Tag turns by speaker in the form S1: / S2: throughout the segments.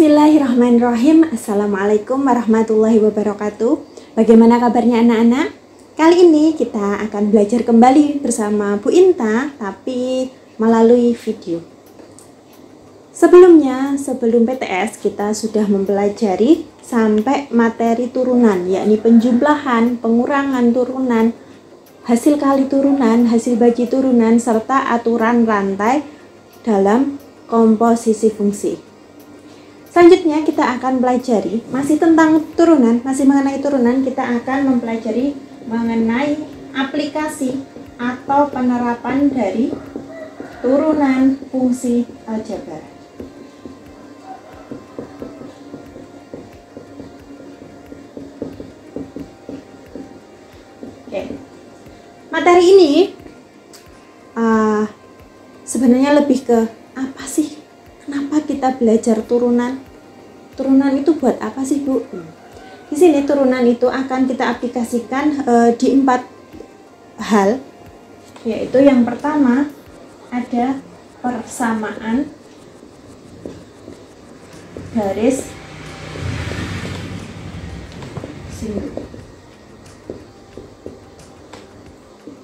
S1: Bismillahirrahmanirrahim. Assalamualaikum warahmatullahi wabarakatuh. Bagaimana kabarnya anak-anak? Kali ini kita akan belajar kembali bersama Bu Inta, tapi melalui video. Sebelumnya, sebelum PTS, kita sudah mempelajari sampai materi turunan, yakni penjumlahan, pengurangan turunan, hasil kali turunan, hasil bagi turunan, serta aturan rantai dalam komposisi fungsi. Selanjutnya kita akan pelajari masih tentang turunan, masih mengenai turunan, kita akan mempelajari mengenai aplikasi atau penerapan dari turunan fungsi aljabar. Oke. Materi ini sebenarnya lebih ke apa sih? Kenapa kita belajar turunan? Turunan itu buat apa sih, Bu? Di sini turunan itu akan kita aplikasikan di 4 hal, yaitu yang pertama ada persamaan garis singgung.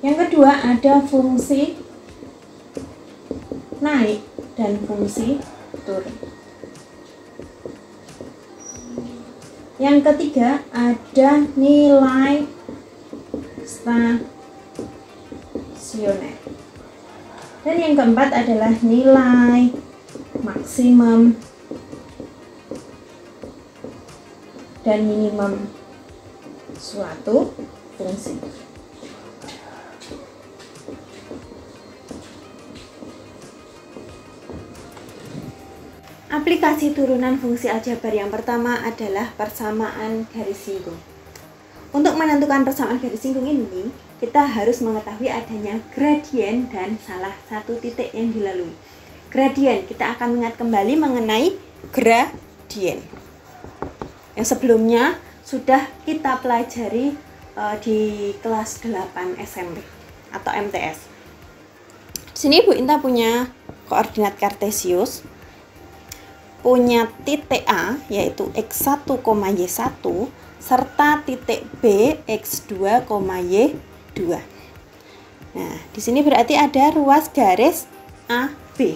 S1: Yang kedua ada fungsi naik dan fungsi turun. Yang ketiga ada nilai stasioner. Dan yang keempat adalah nilai maksimum dan minimum suatu fungsi. Aplikasi turunan fungsi aljabar yang pertama adalah persamaan garis singgung. Untuk menentukan persamaan garis singgung ini, kita harus mengetahui adanya gradien dan salah satu titik yang dilalui. Gradien, kita akan mengingat kembali mengenai gradien yang sebelumnya sudah kita pelajari di kelas 8 SMP atau MTS. Di sini Bu Inta punya koordinat kartesius, punya titik A yaitu x1, y1 serta titik B x2, y2. Nah, di sini berarti ada ruas garis AB.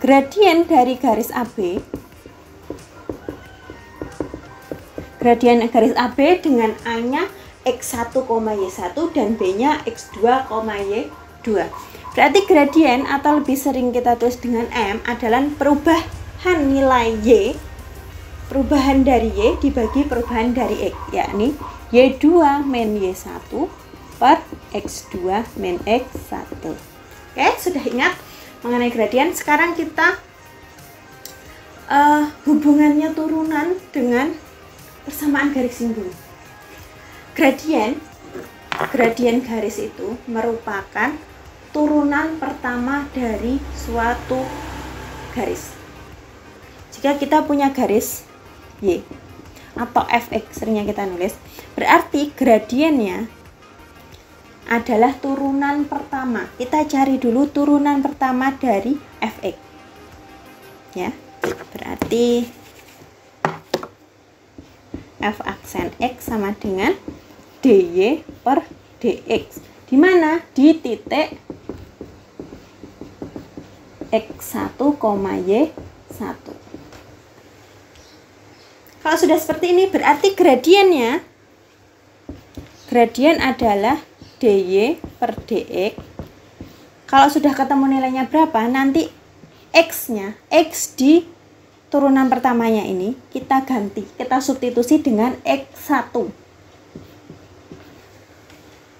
S1: Gradien dari garis AB, gradien garis AB dengan A-nya x1, y1 dan B-nya x2, y2. Berarti gradien atau lebih sering kita tulis dengan M adalah perubahan nilai Y, perubahan dari Y dibagi perubahan dari X, yakni Y2 min Y1 per X2 min X1. Oke, sudah ingat mengenai gradien. Sekarang kita hubungannya turunan dengan persamaan garis singgung. Gradien garis itu merupakan turunan pertama dari suatu garis. Jika kita punya garis Y atau Fx seringnya kita nulis, berarti gradiennya adalah turunan pertama. Kita cari dulu turunan pertama dari Fx. Ya. Berarti F aksen X sama dengan dy per dx. Di mana? Di titik x1, y1. Kalau sudah seperti ini berarti gradien adalah dy per dx. Kalau sudah ketemu nilainya berapa, nanti x-nya, x di turunan pertamanya ini kita ganti, kita substitusi dengan x1.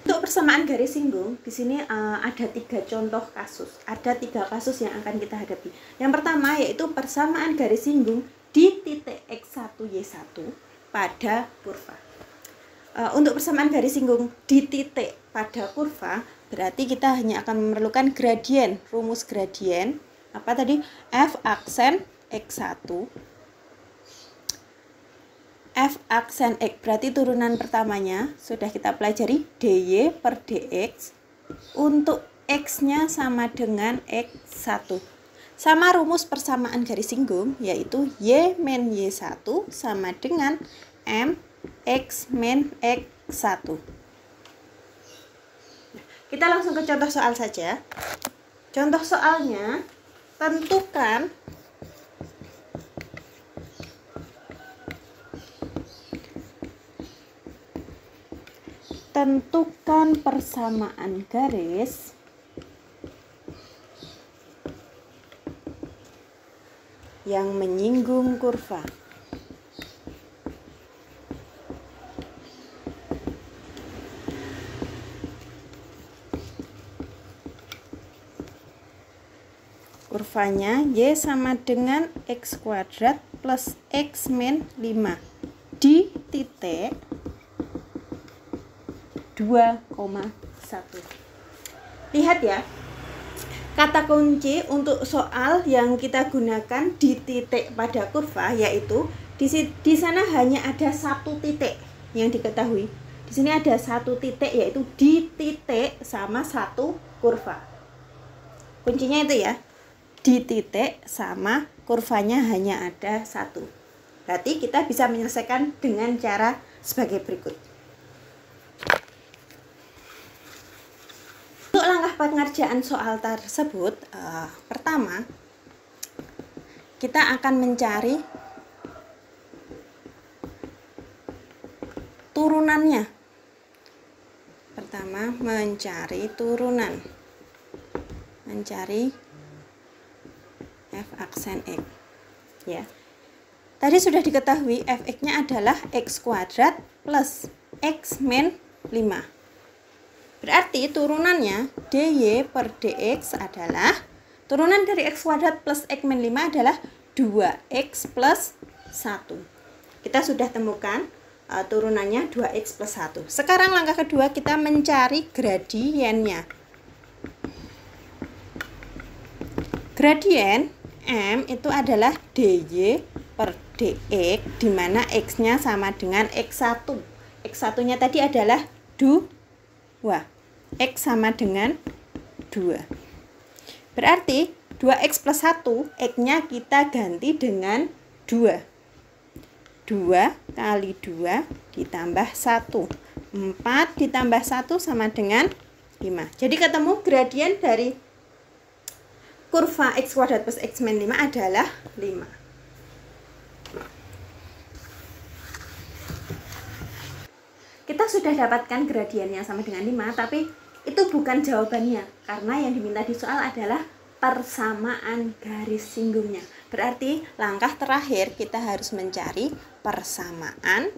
S1: Untuk persamaan garis singgung, di sini ada 3 contoh kasus. Ada 3 kasus yang akan kita hadapi. Yang pertama yaitu persamaan garis singgung di titik x1, y1 pada kurva. Untuk persamaan garis singgung di titik pada kurva, berarti kita hanya akan memerlukan gradien, rumus gradien. Apa tadi? F aksen x1 F aksen X, berarti turunan pertamanya sudah kita pelajari dy per dx. Untuk X nya sama dengan x1. sama rumus persamaan garis singgung, yaitu Y min Y1 sama dengan M X min X1. Kita langsung ke contoh soal saja. Contoh soalnya, tentukan persamaan garis yang menyinggung kurva. Kurvanya Y sama dengan X kuadrat plus X min 5 di titik 2,1. Lihat ya, kata kunci untuk soal yang kita gunakan di titik pada kurva, yaitu di sana hanya ada satu titik yang diketahui. Di sini ada satu titik, yaitu di titik sama satu kurva. Kuncinya itu ya, di titik sama kurvanya hanya ada satu. Berarti kita bisa menyelesaikan dengan cara sebagai berikut. Untuk langkah pengerjaan soal tersebut, pertama kita akan mencari turunannya. Pertama mencari turunan, mencari f aksen x. Ya, tadi sudah diketahui fx-nya adalah x kuadrat plus x min 5. Berarti turunannya dy per dx adalah, turunan dari x kuadrat plus x min 5 adalah 2x plus 1. Kita sudah temukan turunannya 2x plus 1. Sekarang langkah kedua, kita mencari gradiennya. Gradien M itu adalah dy per dx, di mana x-nya sama dengan x1. X1-nya tadi adalah 2. X sama dengan 2. Berarti 2x plus 1, X-nya kita ganti dengan 2. 2 kali 2 ditambah 1. 4 ditambah 1 sama dengan 5. Jadi ketemu gradien dari kurva x kuadrat plus x min 5 adalah 5. Kita sudah dapatkan gradiennya sama dengan 5, tapi itu bukan jawabannya, karena yang diminta di soal adalah persamaan garis singgungnya. Berarti langkah terakhir kita harus mencari persamaan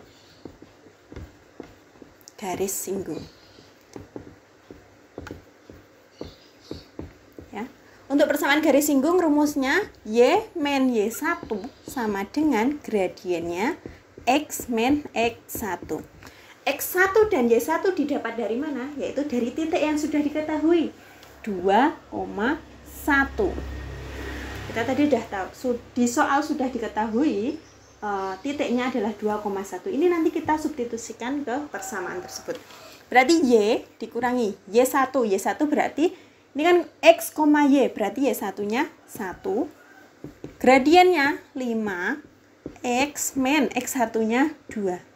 S1: garis singgung. Ya. Untuk persamaan garis singgung, rumusnya Y min Y1 sama dengan gradiennya X min X1. X1 dan Y1 didapat dari mana? Yaitu dari titik yang sudah diketahui, 2,1. Kita tadi sudah tahu, di soal sudah diketahui titiknya adalah 2,1. Ini nanti kita substitusikan ke persamaan tersebut. Berarti Y dikurangi Y1. Y1 berarti, ini kan X, Y, berarti Y1-nya 1. Gradiennya 5. X min X1-nya 2.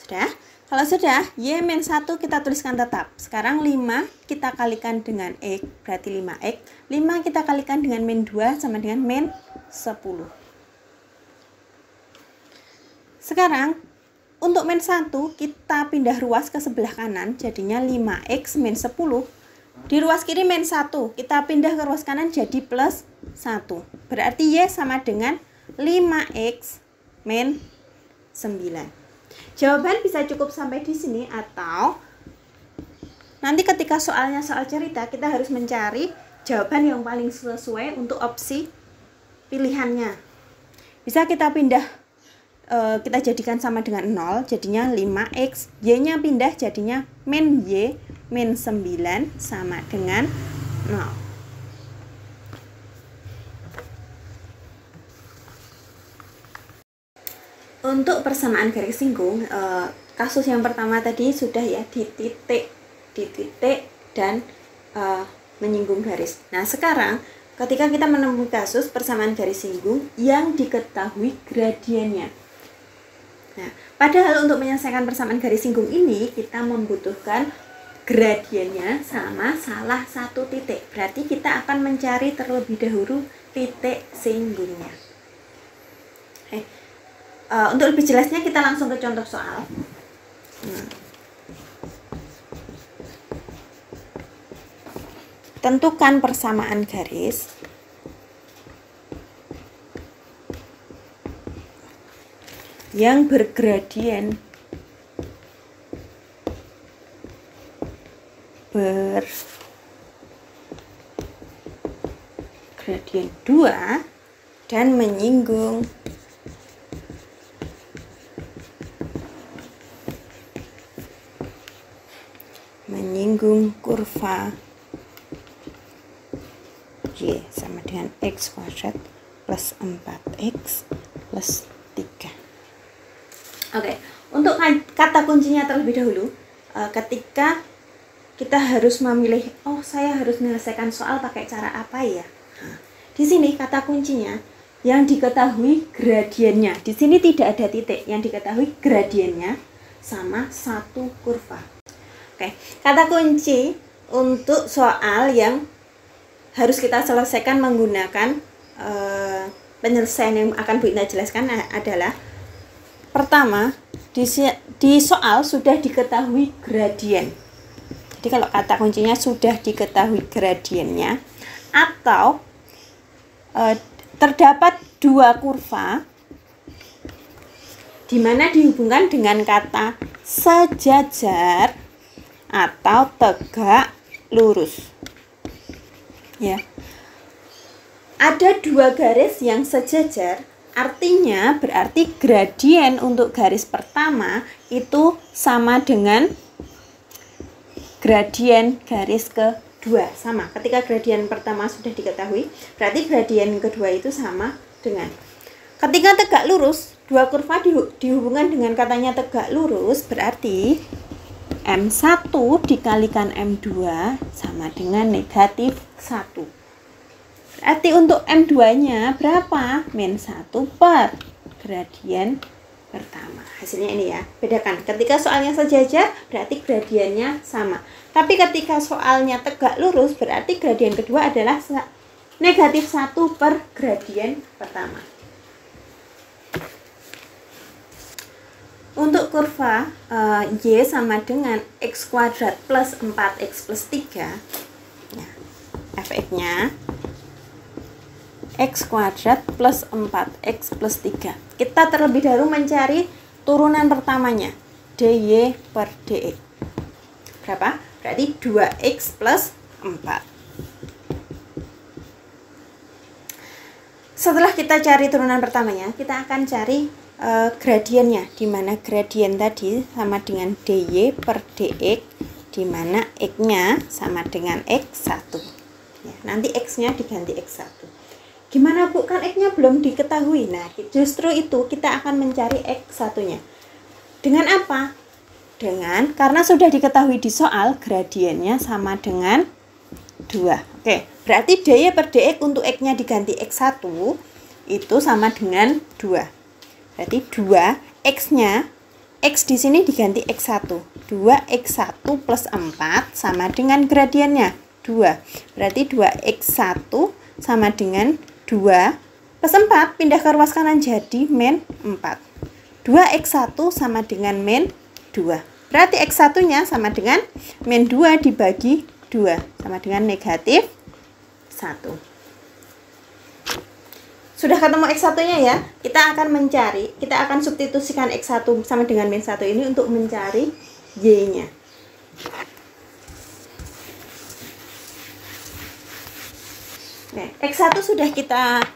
S1: Sudah? Kalau sudah, Y min 1 kita tuliskan tetap. Sekarang 5 kita kalikan dengan X, berarti 5X. 5 kita kalikan dengan min 2 sama dengan min 10. Sekarang, untuk min 1 kita pindah ruas ke sebelah kanan, jadinya 5X min 10. Di ruas kiri min 1, kita pindah ke ruas kanan jadi plus 1. Berarti Y sama dengan 5X min 9. Jawaban bisa cukup sampai di sini, atau nanti ketika soalnya soal cerita kita harus mencari jawaban yang paling sesuai untuk opsi pilihannya. Bisa kita pindah, kita jadikan sama dengan 0, jadinya 5x, y-nya pindah jadinya min y min 9 sama dengan 0. Untuk persamaan garis singgung, kasus yang pertama tadi sudah ya, di titik dan menyinggung garis. Nah, sekarang ketika kita menemukan kasus persamaan garis singgung yang diketahui gradiennya. Nah, padahal untuk menyelesaikan persamaan garis singgung ini kita membutuhkan gradiennya sama salah satu titik. Berarti kita akan mencari terlebih dahulu titik singgungnya. Untuk lebih jelasnya kita langsung ke contoh soal. Tentukan persamaan garis yang bergradien 2 dan menyinggung kurva Y sama dengan X kuadrat plus 4X plus 3. Oke, untuk kata kuncinya terlebih dahulu, ketika kita harus memilih, saya harus menyelesaikan soal pakai cara apa ya? Nah, di sini kata kuncinya yang diketahui gradiennya. Di sini tidak ada titik, yang diketahui gradiennya sama satu kurva. Oke, kata kunci untuk soal yang harus kita selesaikan menggunakan penyelesaian yang akan Bu Indah jelaskan adalah pertama, di soal sudah diketahui gradien. Jadi kalau kata kuncinya sudah diketahui gradiennya, atau terdapat dua kurva di mana dihubungkan dengan kata sejajar atau tegak lurus. Ya. Ada dua garis yang sejajar, artinya berarti gradien untuk garis pertama itu sama dengan gradien garis kedua. Sama, ketika gradien pertama sudah diketahui, berarti gradien kedua itu sama dengan. Ketika tegak lurus, dua kurva dihubungkan dengan katanya tegak lurus, berarti M1 dikalikan M2 sama dengan negatif 1. Berarti untuk M2-nya berapa? Min 1 per gradien pertama. Hasilnya ini ya, bedakan. Ketika soalnya sejajar, berarti gradiennya sama. Tapi ketika soalnya tegak lurus, berarti gradien kedua adalah negatif 1 per gradien pertama. Untuk kurva Y sama dengan X kuadrat plus 4X plus 3, nah, Fx-nya X kuadrat plus 4X plus 3. Kita terlebih dahulu mencari turunan pertamanya, dy per dx. Berapa? Berarti 2X plus 4. Setelah kita cari turunan pertamanya, kita akan cari gradiennya, di mana gradien tadi sama dengan dy per dx, di mana x-nya sama dengan x1. Ya, nanti x-nya diganti x1. Gimana Bu, kan x-nya belum diketahui. Nah, justru itu kita akan mencari x1-nya. Dengan apa? Karena sudah diketahui di soal gradiennya sama dengan 2. Oke, berarti dy per dx untuk x-nya diganti x1 itu sama dengan 2. Berarti 2 x-nya, x di sini diganti x1. 2x1 plus 4 sama dengan gradiennya 2. Berarti 2x1 sama dengan 2 plus 4 pindah ke ruas kanan jadi min 4. 2x1 sama dengan min 2. Berarti x1-nya sama dengan min 2 dibagi 2 sama dengan negatif 1. Sudah ketemu x1-nya ya, kita akan substitusikan x1 sama dengan min 1 ini untuk mencari y-nya. Nah, x1 sudah kita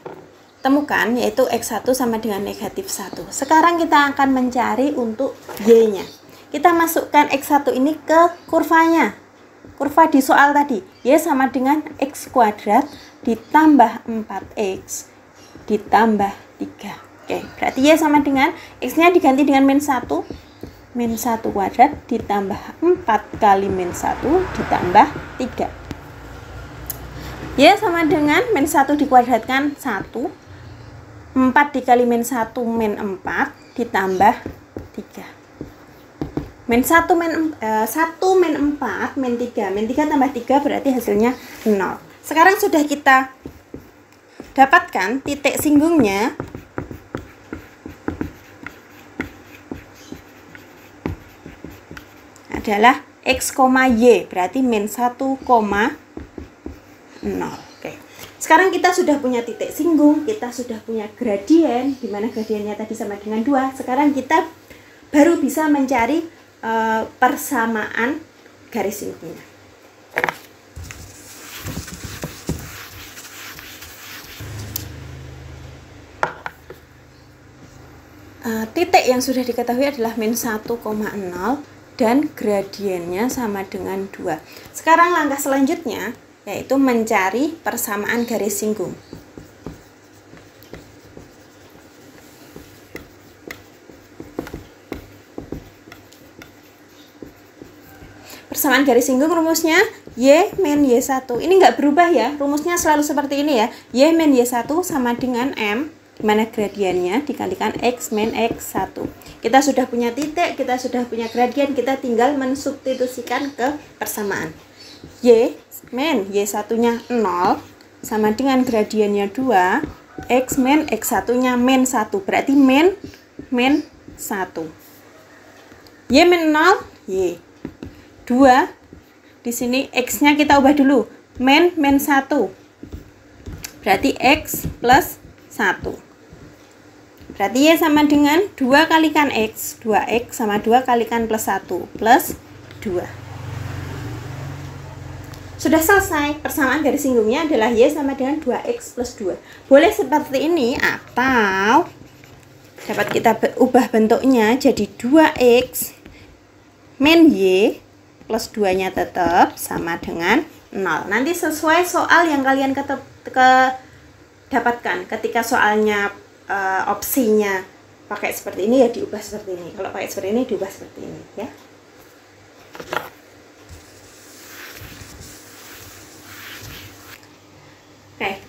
S1: temukan, yaitu x1 sama dengan negatif 1. Sekarang kita akan mencari untuk y-nya. Kita masukkan x1 ini ke kurvanya. Kurva di soal tadi, y sama dengan x kuadrat ditambah 4x ditambah 3. Oke, berarti y sama dengan x-nya diganti dengan min 1. Min 1 kuadrat ditambah 4 kali min 1 ditambah 3. Y sama dengan min 1 dikuadratkan 1. 4 dikali min 1 min 4 ditambah 3. Min 1 min 4 min 3. Min 3 tambah 3 berarti hasilnya 0. Sekarang sudah kita dapatkan titik singgungnya. Adalah X, Y, berarti min 1, 0. Oke. Sekarang kita sudah punya titik singgung, kita sudah punya gradien, di mana gradiennya tadi sama dengan 2. Sekarang kita baru bisa mencari persamaan garis singgungnya. Titik yang sudah diketahui adalah min 1,0 dan gradiennya sama dengan 2. Sekarang langkah selanjutnya yaitu mencari persamaan garis singgung. Persamaan garis singgung rumusnya Y min Y1. Ini nggak berubah ya, rumusnya selalu seperti ini ya. Y min Y1 sama dengan M, di mana gradiennya dikalikan X min X1. Kita sudah punya titik, kita sudah punya gradien, kita tinggal mensubstitusikan ke persamaan. Y min Y1-nya 0 sama dengan gradiennya 2, X min X1-nya min 1, berarti min 1. Y min 0, Y. 2, di sini X-nya kita ubah dulu, min 1, berarti X plus 1. Berarti Y sama dengan 2 kalikan X, 2X sama 2 kalikan plus 1, plus 2. Sudah selesai, persamaan garis singgungnya adalah Y sama dengan 2X plus 2. Boleh seperti ini, atau dapat kita ubah bentuknya jadi 2X min Y plus 2-nya tetap sama dengan 0. Nanti sesuai soal yang kalian dapatkan. Ketika soalnya opsinya pakai seperti ini ya diubah seperti ini. Kalau pakai seperti ini diubah seperti ini ya. Oke.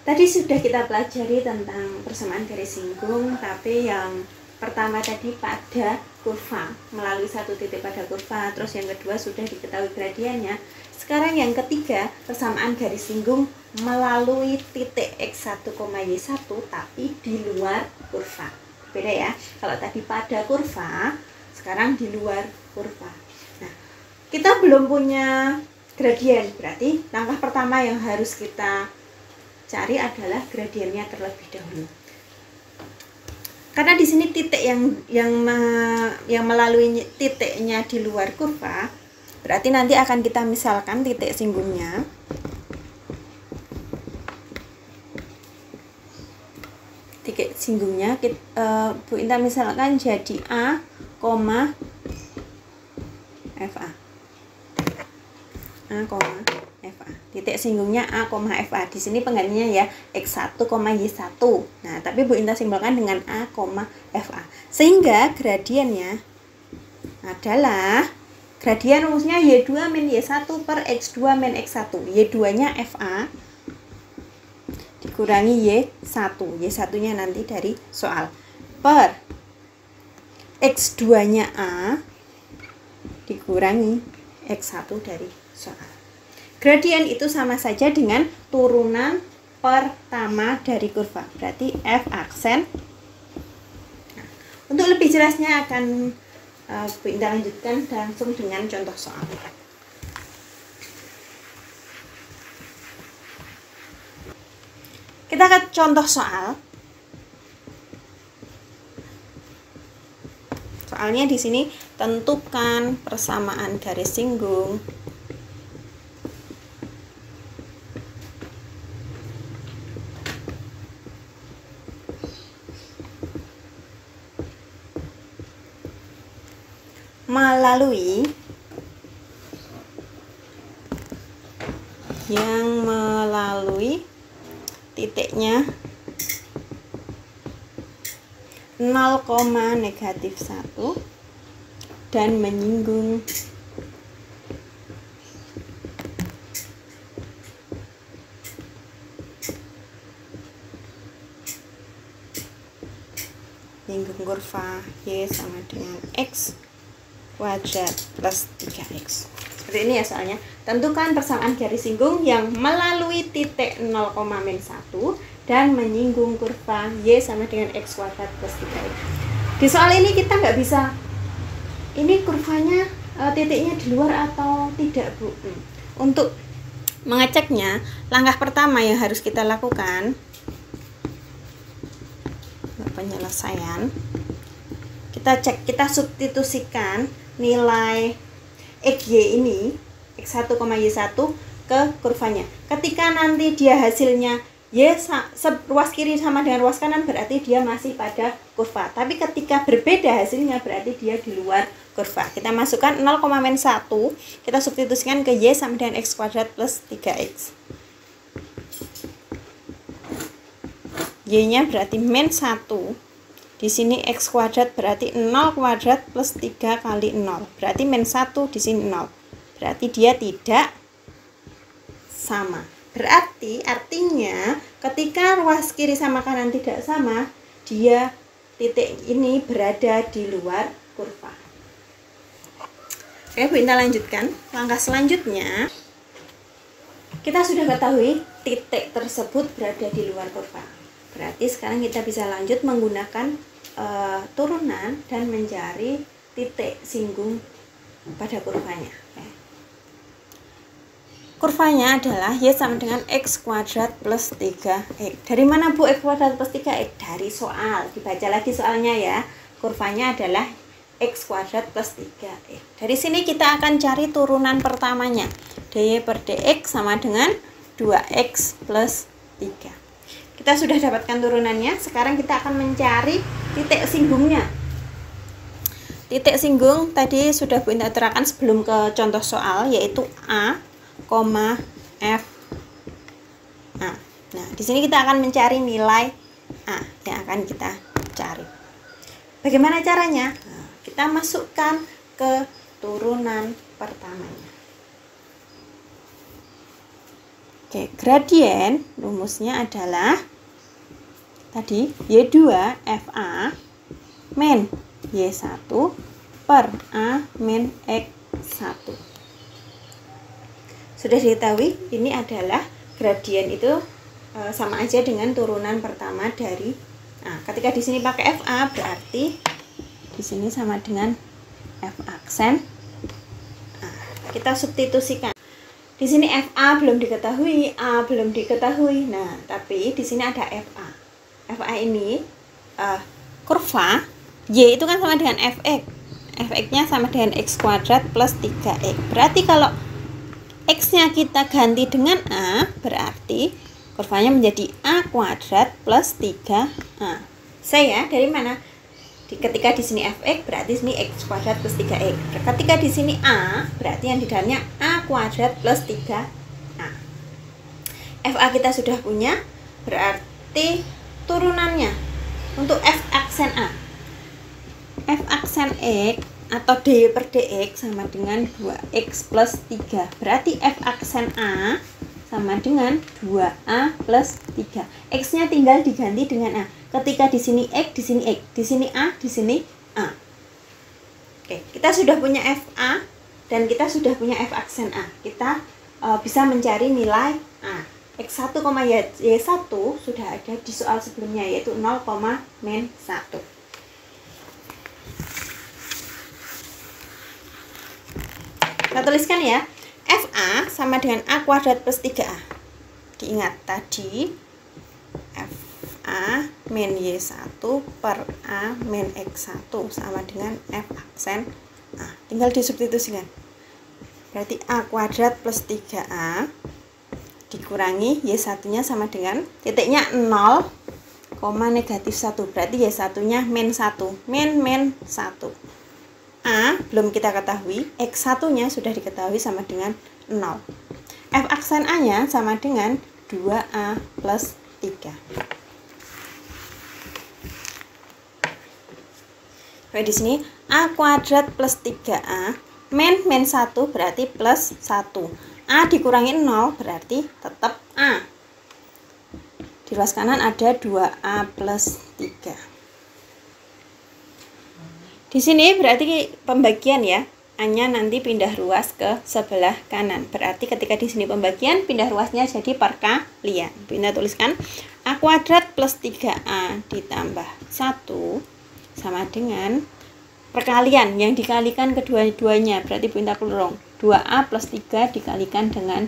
S1: Tadi sudah kita pelajari tentang persamaan garis singgung, tapi yang pertama tadi pada kurva, melalui satu titik pada kurva, terus yang kedua sudah diketahui gradiennya. Sekarang yang ketiga, persamaan garis singgung melalui titik X1, Y1 tapi di luar kurva. Beda ya, kalau tadi pada kurva, sekarang di luar kurva. Nah, kita belum punya gradien, berarti langkah pertama yang harus kita cari adalah gradiennya terlebih dahulu. Karena di sini titik yang melalui titiknya di luar kurva, berarti nanti akan kita misalkan titik singgungnya. Titik singgungnya Bu Intan misalkan jadi A, FA. A, FA. Titik singgungnya A, FA. Di sini penggantinya ya X1, Y1. Nah, tapi Bu Intan simbolkan dengan A, FA. Sehingga gradiennya adalah gradien rumusnya Y2 min Y1 per X2 min X1. Y2-nya FA dikurangi Y1. Y1-nya nanti dari soal. Per X2-nya A dikurangi X1 dari soal. Gradien itu sama saja dengan turunan pertama dari kurva. Berarti F aksen. Nah, untuk lebih jelasnya akan kita lanjutkan langsung dengan contoh soal. Kita ke contoh soal. Soalnya di sini tentukan persamaan garis singgung melalui titiknya 0, negatif 1 dan menyinggung singgung kurva Y sama dengan X kuadrat plus 3X. Seperti ini ya soalnya. Tentukan persamaan garis singgung yang melalui titik 0, -1 dan menyinggung kurva Y sama dengan X kuadrat plus 3X. Di soal ini kita nggak bisa, ini kurvanya titiknya di luar atau tidak, Bu. Untuk mengeceknya, langkah pertama yang harus kita lakukan, penyelesaian, kita cek, kita substitusikan nilai XY ini, X1, Y1 ke kurvanya. Ketika nanti dia hasilnya Y ruas kiri sama dengan ruas kanan, berarti dia masih pada kurva. Tapi ketika berbeda hasilnya, berarti dia di luar kurva. Kita masukkan 0, -1, kita substitusikan ke Y sama dengan X kuadrat plus 3X. Y-nya berarti -1. Di sini X kuadrat berarti 0 kuadrat plus 3 kali 0. Berarti -1 di sini 0. Berarti dia tidak sama. Berarti artinya ketika ruas kiri sama kanan tidak sama, dia titik ini berada di luar kurva. Oke, Bu, kita lanjutkan. Langkah selanjutnya, kita sudah ketahui titik tersebut berada di luar kurva. Berarti sekarang kita bisa lanjut menggunakan turunan dan mencari titik singgung pada kurvanya. Oke. Kurvanya adalah Y sama dengan X kuadrat plus 3X. Dari mana, Bu, X kuadrat plus 3X? Dari soal. Dibaca lagi soalnya ya. Kurvanya adalah X kuadrat plus 3X. Dari sini kita akan cari turunan pertamanya. dy per dx sama dengan 2X plus 3. Kita sudah dapatkan turunannya. Sekarang kita akan mencari titik singgungnya. Titik singgung tadi sudah Bu Indah terangkan sebelum ke contoh soal, yaitu A, F, A. Nah, di sini kita akan mencari nilai A yang akan kita cari. Bagaimana caranya? Nah, kita masukkan ke turunan pertamanya. Oke, gradien rumusnya adalah tadi Y2 FA min Y1 per A min X1. Sudah diketahui ini adalah gradien itu sama aja dengan turunan pertama dari A. Ketika di sini pakai FA berarti di sini sama dengan F aksen A. Kita substitusikan. Di sini FA belum diketahui, A belum diketahui. Nah, tapi di sini ada FA. FA ini kurva Y itu kan sama dengan Fx. Fx-nya sama dengan X kuadrat plus 3X. Berarti kalau X-nya kita ganti dengan A, berarti kurvanya menjadi A kuadrat plus 3A. Saya dari mana? Ketika di sini Fx berarti di sini X kuadrat plus 3X. Ketika di sini A berarti yang di dalamnya A kuadrat plus 3A. FA kita sudah punya, berarti turunannya untuk F aksen A, F aksen X atau dy per dx sama dengan 2x plus 3. Berarti F aksen A sama dengan 2A plus 3. X-nya tinggal diganti dengan A. Ketika di sini X, di sini X, di sini A, di sini A. Oke, kita sudah punya FA dan kita sudah punya F aksen A. Kita bisa mencari nilai A. X1, Y1 sudah ada di soal sebelumnya, yaitu 0, -1. Kita tuliskan ya, FA sama dengan A kuadrat plus 3A. Diingat tadi FA min Y1 per A min X1 sama dengan F aksen A. Tinggal disubstitusikan. Berarti A kuadrat plus 3A dikurangi Y1-nya sama dengan titiknya 0, -1. Berarti Y1-nya min 1. Min 1. A belum kita ketahui, X1-nya sudah diketahui sama dengan 0. F aksen A-nya sama dengan 2A plus 3. Oke, di sini A kuadrat plus 3A min 1 berarti plus 1. A dikurangi 0 berarti tetap A. Di ruas kanan ada 2A plus 3. Di sini berarti pembagian ya. A-nya nanti pindah ruas ke sebelah kanan. Berarti ketika di sini pembagian, pindah ruasnya jadi perkalian. Kita tuliskan A kuadrat plus 3A ditambah 1 sama dengan perkalian yang dikalikan kedua-duanya. Berarti Pinta keluarong 2A plus 3 dikalikan dengan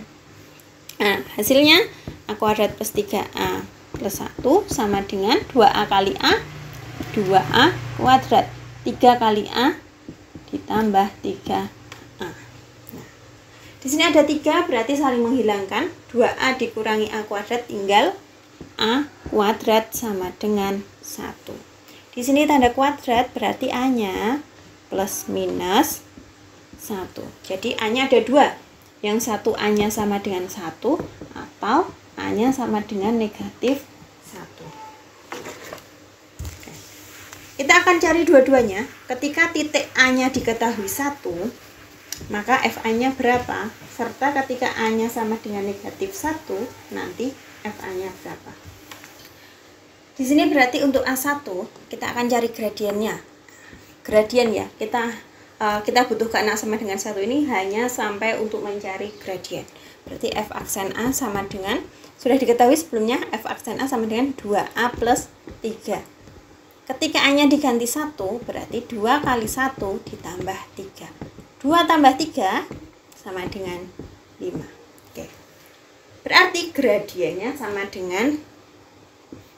S1: A. Hasilnya A kuadrat plus 3A plus 1 sama dengan 2A kali A, 2A kuadrat. 3 kali A ditambah 3A. Nah, di sini ada 3 berarti saling menghilangkan. 2A dikurangi A kuadrat tinggal A kuadrat sama dengan 1. Di sini tanda kuadrat berarti A-nya plus minus 1. Jadi A-nya ada 2. Yang satu A-nya sama dengan 1 atau A-nya sama dengan negatif 1. Kita akan cari dua-duanya. Ketika titik A-nya diketahui 1, maka FA-nya berapa? Serta ketika A-nya sama dengan negatif 1, nanti FA-nya berapa? Di sini berarti untuk A1, kita akan cari gradiennya. Gradien ya, kita butuhkan A sama dengan 1 ini hanya sampai untuk mencari gradien. Berarti F aksen A sama dengan, sudah diketahui sebelumnya, F aksen A sama dengan 2A plus 3. Ketika A-nya diganti 1, berarti 2 kali 1 ditambah 3. 2 tambah 3 sama dengan 5. Oke. Berarti gradiennya sama dengan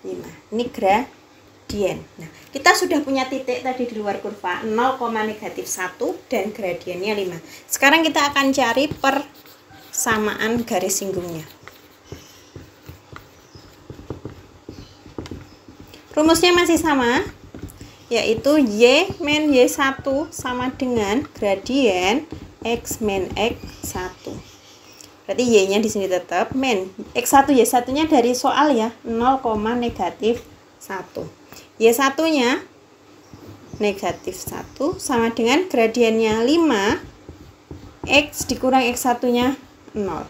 S1: 5. Ini gradien. Nah, kita sudah punya titik tadi di luar kurva 0, negatif 1 dan gradiennya 5. Sekarang kita akan cari persamaan garis singgungnya. Rumusnya masih sama, yaitu Y min Y1 sama dengan gradien X min X1. Berarti Y-nya di sini tetap min X1, Y1-nya dari soal ya, 0, negatif 1. Y1-nya negatif 1 sama dengan gradiennya 5, X dikurang X1-nya 0.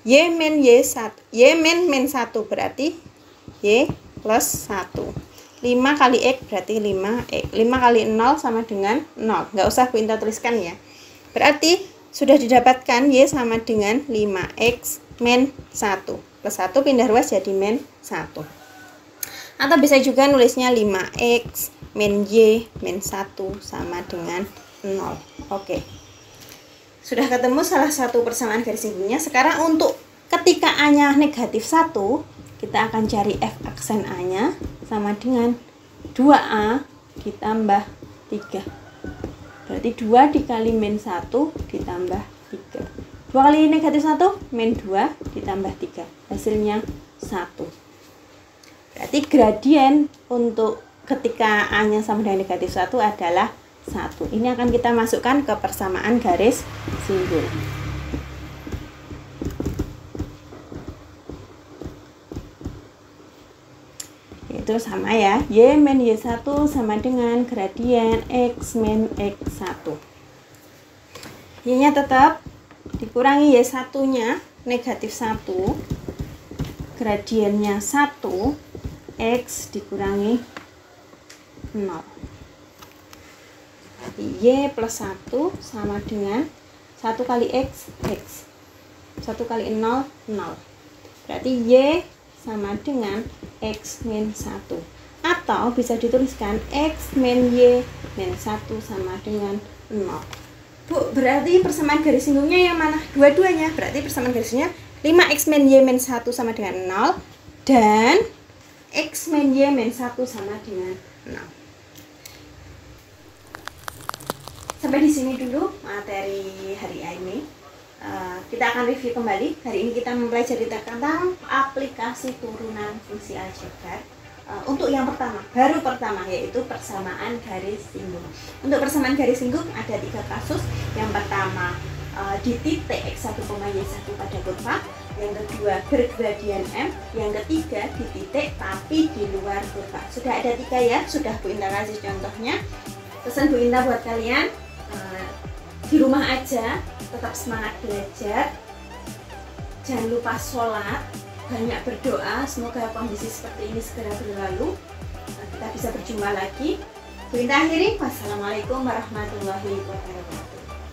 S1: Y min Y1, Y min 1 berarti Y plus 1. 5 kali X berarti 5X. 5 kali 0 sama dengan 0. Nggak usah Bu Inta tuliskan ya. Berarti sudah didapatkan Y sama dengan 5X min 1. Plus 1 pindah ruas jadi min 1. Atau bisa juga nulisnya 5X min Y min 1 sama dengan 0. Oke. Sudah ketemu salah satu persamaan garis singgungnya. Sekarang untuk ketika A-nya negatif 1, kita akan cari F aksen A-nya sama dengan 2A ditambah 3. Berarti 2 dikali min 1 ditambah 3. 2 kali negatif 1, min 2 ditambah 3. Hasilnya 1. Berarti gradien untuk ketika A-nya sama dengan negatif 1 adalah 1. Ini akan kita masukkan ke persamaan garis singgung. Itu sama ya, Y min Y1 sama dengan gradien X min X1. Y-nya tetap dikurangi Y1 nya negatif 1, gradiennya 1, X dikurangi 0. Jadi Y plus 1 sama dengan 1 kali X, X. 1 kali 0, 0. Berarti Y sama dengan X min 1. Atau bisa dituliskan X min Y min 1 sama dengan 0. Bu, berarti persamaan garis singgungnya yang mana? Dua-duanya. Berarti persamaan garisnya 5X min Y min 1 sama dengan 0 dan X min Y min 1 sama dengan 0. Sampai di sini dulu materi hari ini. Kita akan review kembali. Hari ini kita mempelajari tentang aplikasi turunan fungsi aljabar. Untuk yang pertama, baru pertama, yaitu persamaan garis singgung. Untuk persamaan garis singgung ada 3 kasus. Yang pertama di titik X1, Y1 pada kurva. Yang kedua bergradien M. Yang ketiga di titik tapi di luar kurva. Sudah ada 3 ya, sudah Bu Inta kasih contohnya. Pesan Bu Inta buat kalian, di rumah aja tetap semangat belajar, jangan lupa sholat, banyak berdoa, semoga kondisi seperti ini segera berlalu, kita bisa berjumpa lagi. Kita akhiri. Wassalamualaikum warahmatullahi wabarakatuh.